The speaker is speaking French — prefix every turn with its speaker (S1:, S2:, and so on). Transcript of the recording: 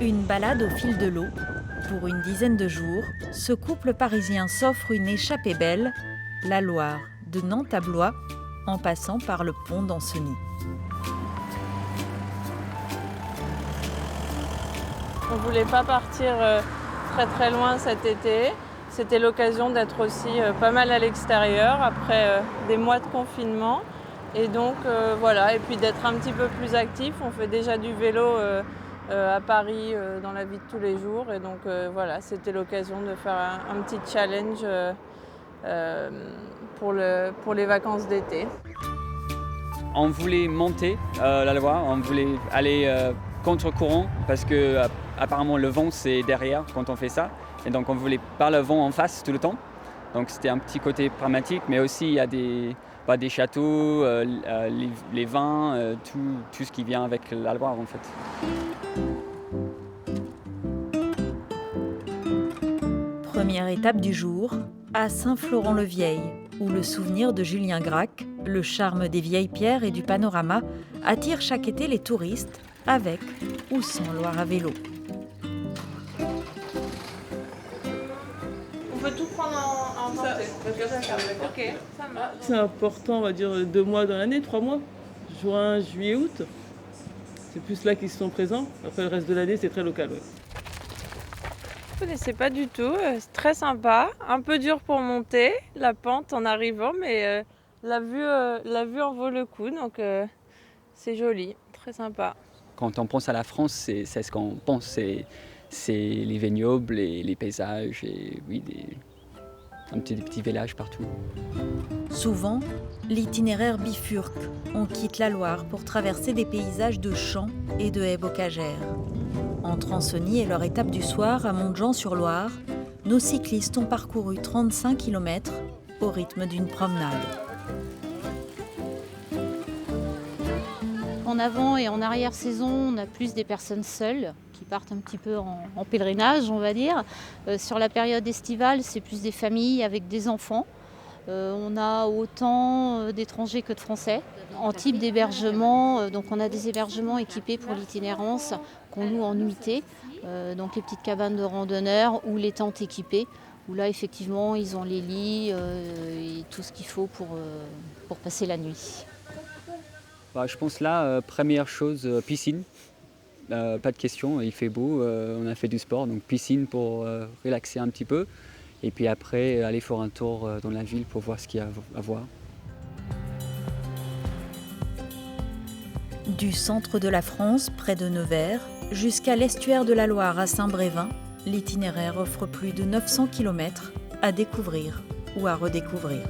S1: Une balade au fil de l'eau. Pour une dizaine de jours, ce couple parisien s'offre une échappée belle, la Loire, de Nantes à Blois, en passant par le pont d'Ancenis.
S2: On ne voulait pas partir très très loin cet été. C'était l'occasion d'être aussi pas mal à l'extérieur après des mois de confinement. Et donc voilà, et puis d'être un petit peu plus actif. On fait déjà du vélo à Paris dans la vie de tous les jours. Et donc voilà, c'était l'occasion de faire un petit challenge pour les vacances d'été.
S3: On voulait monter la Loire, on voulait aller contre-courant parce que apparemment le vent c'est derrière quand on fait ça. Et donc on voulait pas le vent en face tout le temps. Donc c'était un petit côté pragmatique, mais aussi il y a des châteaux, les vins, tout ce qui vient avec la Loire en fait.
S1: Première étape du jour, à Saint-Florent-le-Vieil, où le souvenir de Julien Gracq, le charme des vieilles pierres et du panorama attire chaque été les touristes, avec ou sans Loire à vélo.
S2: On peut tout prendre en portée. Ok, ça marche.
S4: C'est important, on va dire 2 mois dans l'année, 3 mois. Juin, juillet, août. C'est plus là qu'ils sont présents. Après, le reste de l'année, c'est très local. Ouais.
S2: Je ne connaissais pas du tout, c'est très sympa. Un peu dur pour monter la pente en arrivant, mais la vue en vaut le coup, donc c'est joli, très sympa.
S3: Quand on pense à la France, c'est ce qu'on pense, c'est les vignobles, les paysages et oui, des petits villages partout.
S1: Souvent, l'itinéraire bifurque. On quitte la Loire pour traverser des paysages de champs et de haies bocagères. Entre Ancenis et leur étape du soir à Montjean-sur-Loire, nos cyclistes ont parcouru 35 km au rythme d'une promenade.
S5: En avant et en arrière-saison, on a plus des personnes seules qui partent un petit peu en pèlerinage, on va dire. Sur la période estivale, c'est plus des familles avec des enfants. On a autant d'étrangers que de Français. En type d'hébergement, donc on a des hébergements équipés pour l'itinérance qu'on loue en nuitée. Donc les petites cabanes de randonneurs ou les tentes équipées, où là effectivement ils ont les lits et tout ce qu'il faut pour passer la nuit.
S3: Je pense là, première chose, piscine. Pas de question, il fait beau, on a fait du sport, donc piscine pour relaxer un petit peu. Et puis après, aller faire un tour dans la ville pour voir ce qu'il y a à voir.
S1: Du centre de la France, près de Nevers, jusqu'à l'estuaire de la Loire à Saint-Brévin, l'itinéraire offre plus de 900 km à découvrir ou à redécouvrir.